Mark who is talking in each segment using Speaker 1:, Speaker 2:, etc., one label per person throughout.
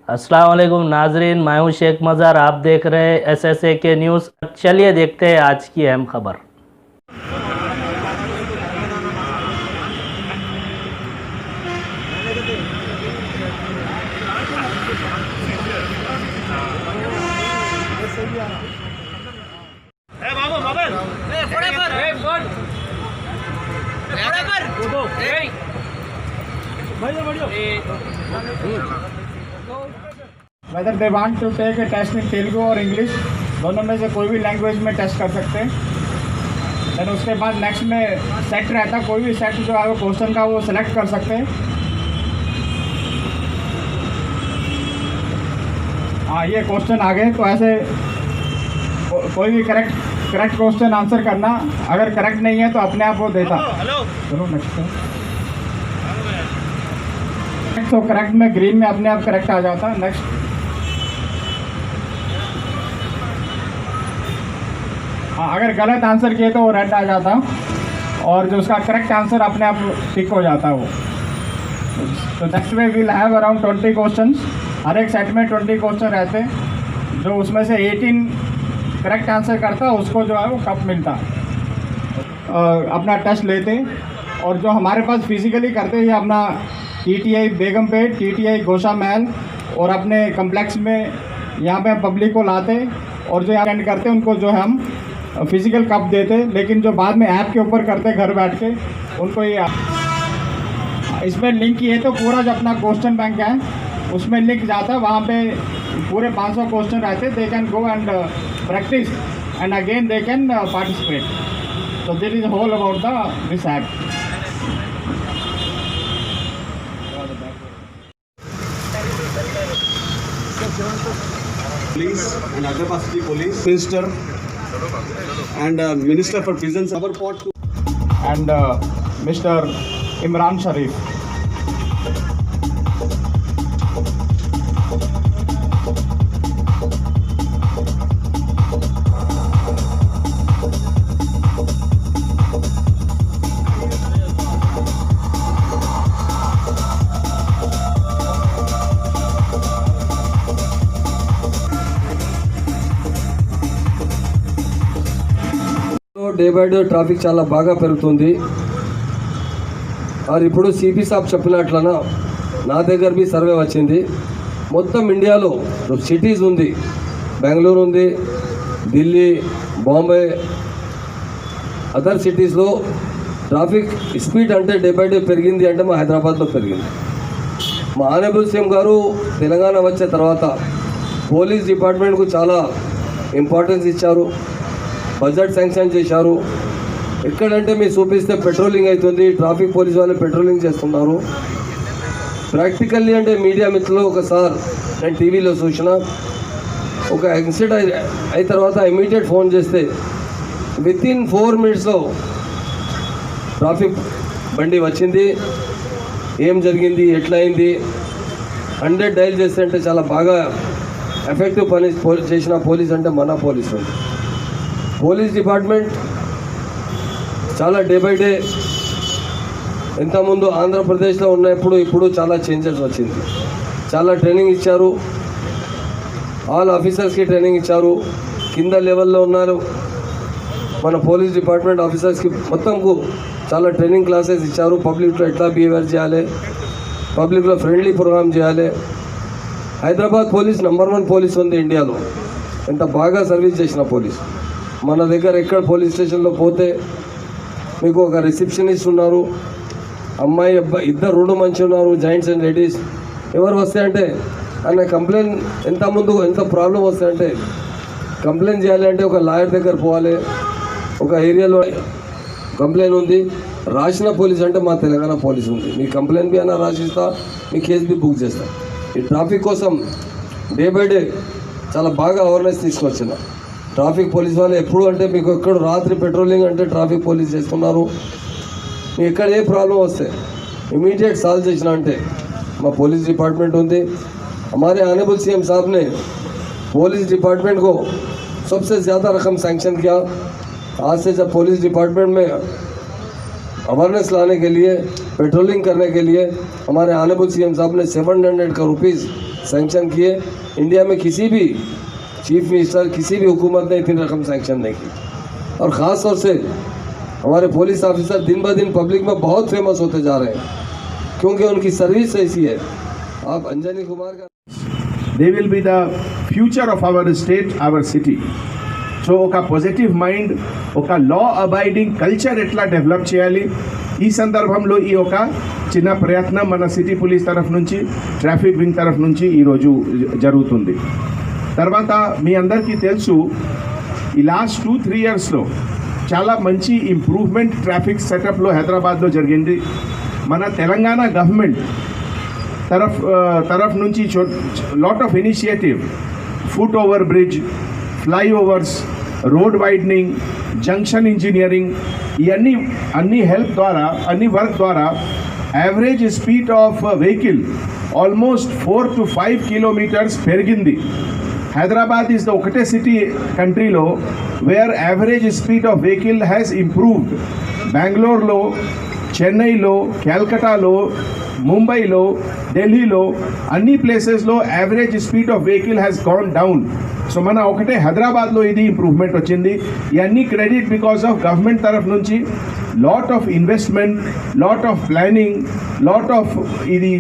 Speaker 1: अस्सलाम वालेकुम नाजरीन, मैं हूं शेख मज़ार। आप देख रहे हैं SSA के न्यूज़। चलिए देखते हैं आज की अहम खबर।
Speaker 2: Whether they want to take a test in Telugu और इंग्लिश, दोनों में से कोई भी लैंग्वेज में टेस्ट कर सकते हैं। देन उसके बाद नेक्स्ट में सेट रहता, कोई भी सेट जो है वो क्वेश्चन का वो सिलेक्ट कर सकते हैं। हाँ, ये क्वेश्चन आ गए तो ऐसे कोई भी करेक्ट क्वेश्चन आंसर करना, अगर करेक्ट नहीं है तो अपने आप वो देता। चलो नेक्स्ट तो करेक्ट में ग्रीन में अपने आप करेक्ट आ जाता। नेक्स्ट हाँ, अगर गलत आंसर किए तो वो रेड आ जाता, और जो उसका करेक्ट आंसर अपने आप टिक हो जाता वो। तो नेक्स्ट में विल हैव अराउंड 20 क्वेश्चन। हर एक सेट में 20 क्वेश्चन रहते, जो उसमें से 18 करेक्ट आंसर करता उसको जो है वो कप मिलता। अपना टेस्ट लेते, और जो हमारे पास फिजिकली करते हैं अपना TTI बेगमपेट, TTI गोशा महल और अपने कम्प्लेक्स में यहाँ पे पब्लिक को लाते, और जो अटेंड करते उनको जो है हम फिजिकल कप देते। लेकिन जो बाद में ऐप के ऊपर करते घर बैठ के, उनको ये इसमें लिंक किए तो पूरा जो अपना क्वेश्चन बैंक है उसमें लिंक जाता है। वहाँ पे पूरे 500 क्वेश्चन रहते, they can go and practice and again they can participate. तो this is whole about this app.
Speaker 3: Police and other capacity police, Minister and Minister for Prisons, our pot to
Speaker 2: and Mr. Imran Sharif.
Speaker 4: Day by day traffic చాలా బాగా పెరుగుతుంది. और ఇప్పుడు CP సాబ్ చెప్పినట్లన నా దగ్గర B survey వచ్చింది. మొత్తం ఇండియాలో సిటీస్ ఉంది, బెంగళూరు ఉంది, ఢిల్లీ, బాంబే, అదర్ సిటీస్లో ట్రాఫిక్ స్పీడ్ అంటే డే బై డే పెరిగింది. అంటే మా హైదరాబాద్లో పెరిగింది. మా ఆనరబుల్ సీఎం గారు తెలంగాణ వచ్చే తర్వాత పోలీస్ డిపార్ట్మెంట్కు చాలా ఇంపార్టెన్స్ ఇచ్చారు, బడ్జెట్ శాంక్షన్ చేశారు. ఎక్కడంటే మీరు చూపిస్తే పెట్రోలింగ్ అవుతుంది, ట్రాఫిక్ పోలీస్ వాళ్ళు పెట్రోలింగ్ చేస్తున్నారు. ప్రాక్టికల్లీ అంటే మీడియా మిత్రులు ఒకసారి నేను టీవీలో చూసిన, ఒక యాక్సిడెంట్ అయిన తర్వాత ఇమీడియట్ ఫోన్ చేస్తే వితిన్ 4 మినిట్స్లో ట్రాఫిక్ బండి వచ్చింది, ఏం జరిగింది, ఎట్లా అయింది, 100 డైల్ చేస్తే అంటే చాలా బాగా ఎఫెక్టివ్ పని చేసిన పోలీస్ అంటే మన పోలీస్ ఉంది. పోలీస్ డిపార్ట్మెంట్ చాలా డే బై డే, ఇంతకుముందు ఆంధ్రప్రదేశ్లో ఉన్నప్పుడు ఇప్పుడు చాలా చేంజెస్ వచ్చింది. చాలా ట్రైనింగ్ ఇచ్చారు, ఆల్ ఆఫీసర్స్కి ట్రైనింగ్ ఇచ్చారు. కింద లెవెల్లో ఉన్నారు మన పోలీస్ డిపార్ట్మెంట్ ఆఫీసర్స్కి మొత్తంకు చాలా ట్రైనింగ్ క్లాసెస్ ఇచ్చారు. పబ్లిక్లో ఎట్లా బిహేవియర్ చేయాలి, పబ్లిక్లో ఫ్రెండ్లీ ప్రోగ్రామ్ చేయాలి. హైదరాబాద్ పోలీస్ నంబర్ 1 పోలీస్ ఉంది ఇండియాలో. ఎంత బాగా సర్వీస్ చేసిన పోలీస్. మన దగ్గర ఎక్కడ పోలీస్ స్టేషన్లో పోతే మీకు ఒక రిసెప్షనిస్ట్ ఉన్నారు, అమ్మాయి అబ్బాయి ఇద్దరు 2 మంచి ఉన్నారు, జాయింట్స్ అండ్ లేడీస్. ఎవరు వస్తే అంటే ఆయన కంప్లైంట్ ఎంత ప్రాబ్లం వస్తే అంటే కంప్లైంట్ చేయాలి అంటే ఒక లాయర్ దగ్గర పోవాలి. ఒక ఏరియాలో కంప్లైంట్ ఉంది, రాసిన పోలీస్ అంటే మా తెలంగాణ పోలీస్ ఉంది. మీ కంప్లైంట్ బి అయినా రాసిస్తా, మీ కేసు బి బుక్ చేస్తా. ఈ ట్రాఫిక్ కోసం డే బై డే చాలా బాగా అవేర్నెస్ తీసుకొచ్చిన ట్రాఫిక్ పోలీస్ వాళ్ళు. ఎప్పుడు అంటే మీకు ఎక్కడ రాత్రి పెట్రోలింగ్ అంటే ట్రాఫిక్ పోలీస్ చేస్తున్నారు. మీకు ఎక్కడ ఏ ప్రాబ్లం వస్తే इमीडिएट साल చేసిన అంటే మా पुलिस डिपार्टमेंट ఉంది. हमारे ऑनरेबल सीएम साहब ने पुलिस डिपार्टमेंट को सबसे ज़्यादा रकम सैंक्शन किया. आज से जब पुलिस डिपार्टमेंट में अवेयरनेस लाने के लिए, पेट्रोलिंग करने के लिए हमारे ऑनरेबल सीएम साहब ने 700 करोड़ रुपीज़ सैंक्शन किए। इंडिया में किसी भी चीफ मिनिस्टर, किसी भी हुकूमत ने इतनी रकम सैंक्शन नहीं की। और ख़ास तौर से हमारे पुलिस ऑफिसर दिन ब दिन पब्लिक में बहुत फेमस होते जा रहे हैं, क्योंकि उनकी सर्विस ऐसी है। आप अंजनी कुमार का
Speaker 5: they will be the future of our state, our city. So oka positive mind, oka law abiding culture etla develop cheyali. ఈ సందర్భంలో ఈ ఒక చిన్న ప్రయత్నం మన సిటీ పోలీస్ తరఫు నుంచి, ట్రాఫిక్ వింగ్ తరఫు నుంచి ఈరోజు జరుగుతుంది. తర్వాత మీ అందరికీ తెలుసు, ఈ లాస్ట్ 2-3 ఇయర్స్లో చాలా మంచి ఇంప్రూవ్మెంట్ ట్రాఫిక్ సెటప్లో హైదరాబాద్లో జరిగింది. మన తెలంగాణ గవర్నమెంట్ तरफ నుంచి lot of initiative, foot over bridge, flyovers, road widening, junction engineering, ఇవన్నీ అన్ని హెల్ప్ ద్వారా, అన్ని వర్క్ ద్వారా average speed of vehicle almost 4 to 5 kilometers పెరిగింది. హైదరాబాద్ ఈజ్ ద ఒకటే సిటీ కంట్రీలో where average speed of vehicle has improved. బెంగళూరులో, చెన్నైలో, క్యాల్కటాలో, ముంబైలో, ఢిల్లీలో అన్ని ప్లేసెస్లో average speed of vehicle has gone down. So మన ఒకటే హైదరాబాద్లో ఇది ఇంప్రూవ్మెంట్ వచ్చింది. ఇవన్నీ క్రెడిట్ బికాస్ ఆఫ్ గవర్నమెంట్ తరఫు నుంచి lot of investment, lot of planning, lot of ఇది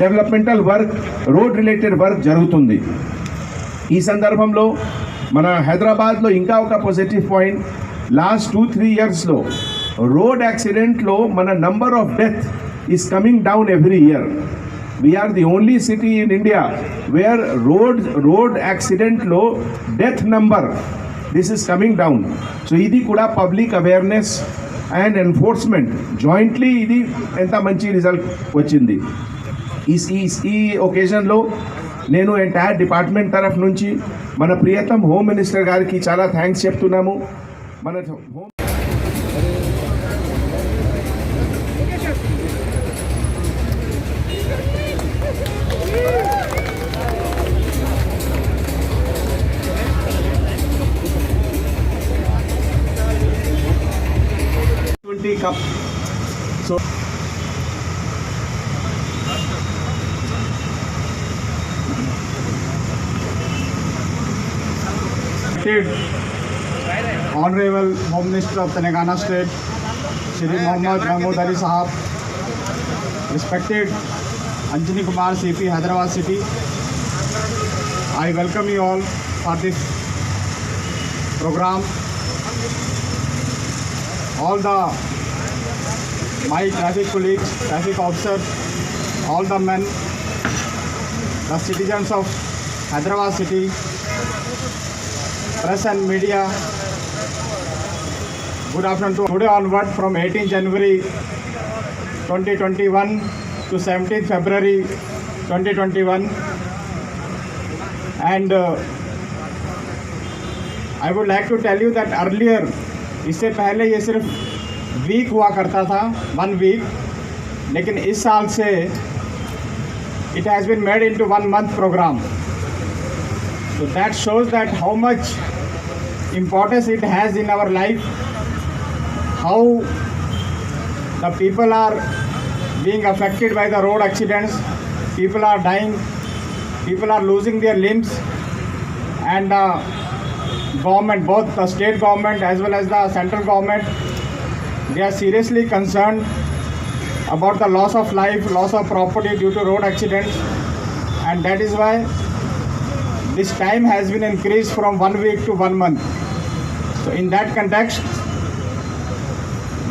Speaker 5: developmental work, road related work జరుగుతుంది. ఈ సందర్భంలో మన హైదరాబాద్లో ఇంకా ఒక పాజిటివ్ పాయింట్, లాస్ట్ 2-3 ఇయర్స్లో రోడ్ యాక్సిడెంట్లో మన number of death is coming down every year. We are the only city in India where road accident low death number, this is coming down. So idi kuda public awareness and enforcement jointly idi enta manchi result vachindi. ఈ occasion లో నేను entire department తరఫు నుంచి మన Priyatham home minister గారికి చాలా thanks చెప్తున్నాము. మన home
Speaker 2: cup. So Honorable Home Minister of Telangana State, Shri Mohammad Mahmood Ali Sahab, respected Anjani Kumar CP, Hyderabad City, I welcome you all for this program. All my traffic colleagues, traffic officers, all the men, the citizens of Hyderabad city, press and media, good afternoon. Today onward from 18 January 2021 to 17 February 2021, and I would like to tell you that earlier, इससे पहले ये सिर्फ week हुआ करता था, 1 week, लेकिन इस साल से it has been made into 1 month program. So that shows that how much importance it has in our life, how the people are being affected by the road accidents, people are dying, people are losing their limbs, and government, both the state government as well as the central government, they are seriously concerned about the loss of life, loss of property due to road accidents, and that is why this time has been increased from 1 week to 1 month. So in that context,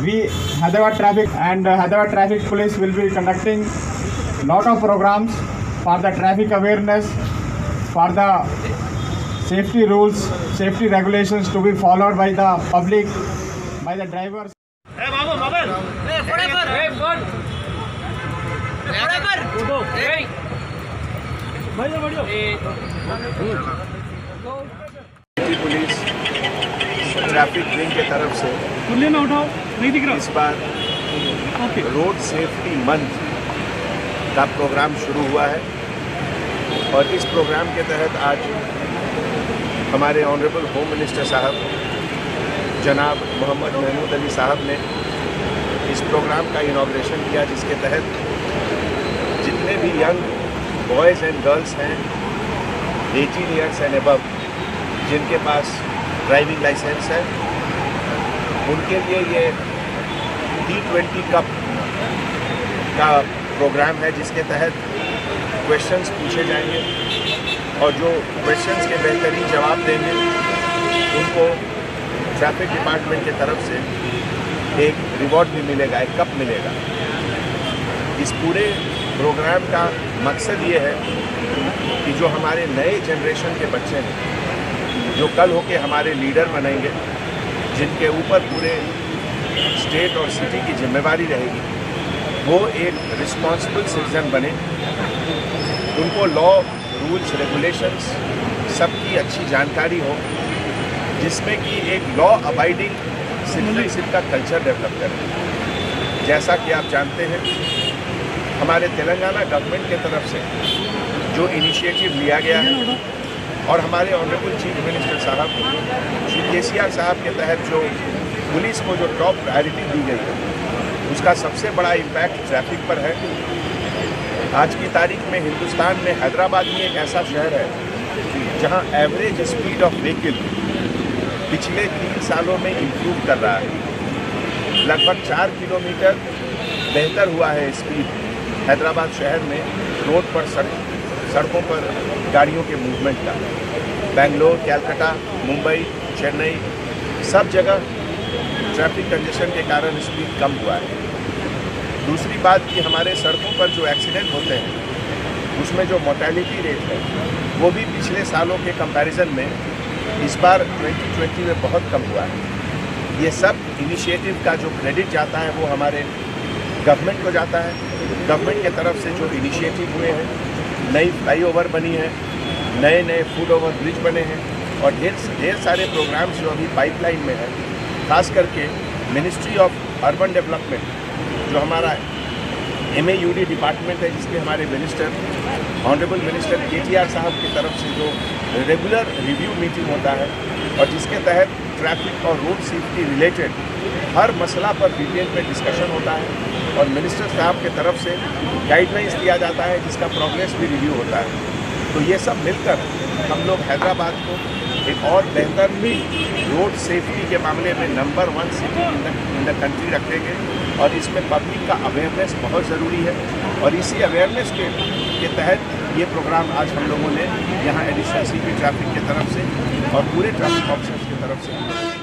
Speaker 2: we Hyderabad Traffic and Hyderabad Traffic Police will be conducting lot of programs for the traffic awareness, for the safety rules, safety regulations to be followed by the public, by the drivers.
Speaker 6: Hey, Babu, Babel. Hey, forever. Hey, God. Forever. Hey.
Speaker 7: City police traffic wing के तरफ से इस बार road safety month का programme शुरू हुआ है, और इस प्रोग्राम के तहत आज हमारे ऑनरेबल होम मिनिस्टर साहब जनाब मोहम्मद महमूद अली साहब ने इस प्रोग्राम का इनॉग्रेशन किया, जिसके तहत जितने भी यंग बॉयज़ एंड गर्ल्स हैं 18 ईयर्स एंड अबव जिनके पास ड्राइविंग लाइसेंस है, उनके लिए ये T20 कप का प्रोग्राम है जिसके तहत क्वेश्चंस पूछे जाएंगे और जो क्वेश्चंस के बेहतरीन जवाब देंगे उनको ट्रैफिक डिपार्टमेंट की तरफ से एक रिवॉर्ड भी मिलेगा, एक कप मिलेगा। इस पूरे प्रोग्राम का मकसद ये है कि जो हमारे नए जनरेशन के बच्चे हैं, जो कल होके हमारे लीडर बनेंगे, जिनके ऊपर पूरे स्टेट और सिटी की जिम्मेवारी रहेगी, वो एक रिस्पॉन्सिबल सिटीजन बने, उनको लॉ, रूल्स, रेगुलेशंस सबकी अच्छी जानकारी हो, जिसमें कि एक लॉ अबाइडिंग सिटीजनशिप का कल्चर डेवलप करें। जैसा कि आप जानते हैं, हमारे तेलंगाना गवर्नमेंट के तरफ से जो इनिशिएटिव लिया गया है और हमारे ऑनरेबल चीफ मिनिस्टर साहब श्री KCR साहब के तहत जो पुलिस को जो टॉप प्रायोरिटी दी गई है, उसका सबसे बड़ा इम्पैक्ट ट्रैफिक पर है। आज की तारीख में हिंदुस्तान में हैदराबाद में एक ऐसा शहर है जहां एवरेज स्पीड ऑफ व्हीकल पिछले 3 सालों में इम्प्रूव कर रहा है। लगभग 4 किलोमीटर बेहतर हुआ है स्पीड हैदराबाद शहर में रोड पर सड़कों पर गाड़ियों के मूवमेंट का। बेंगलोर, कैलकाटा, मुंबई, चेन्नई सब जगह ट्रैफिक कंजेशन के कारण स्पीड कम हुआ है। दूसरी बात कि हमारे सड़कों पर जो एक्सीडेंट होते हैं उसमें जो मोर्टेलिटी रेट है वो भी पिछले सालों के कंपैरिजन में इस बार 2020 में बहुत कम हुआ है। ये सब इनिशिएटिव का जो क्रेडिट जाता है वो हमारे गवर्नमेंट को जाता है। गवर्नमेंट की तरफ से जो इनिशिएटिव हुए हैं, नई फ्लाईओवर बनी है, नए फुट ओवर ब्रिज बने हैं और ढेर सारे प्रोग्राम्स जो अभी पाइपलाइन में है। खास करके मिनिस्ट्री ऑफ अर्बन डेवलपमेंट जो हमारा MAUD डिपार्टमेंट है, जिसके हमारे मिनिस्टर ऑनरेबल मिनिस्टर KTR साहब की तरफ से जो रेगुलर रिव्यू मीटिंग होता है और जिसके तहत ट्रैफिक और रोड सेफ्टी रिलेटेड हर मसला पर डिटेल में डिस्कशन होता है और मिनिस्टर साहब की तरफ से गाइडलाइंस दिया जाता है, जिसका प्रोग्रेस भी रिव्यू होता है। तो ये सब मिलकर हम लोग हैदराबाद को एक और बेहतर रोड सेफ्टी के मामले में number 1 city in the country रखेंगे और इसमें पब्लिक का अवेयरनेस बहुत ज़रूरी है। और इसी अवेयरनेस के तहत ये प्रोग्राम आज हम लोगों ने यहाँ एडिशनल CP ट्रैफिक की तरफ से और पूरे ट्रैफिक ऑफिसर्स की तरफ से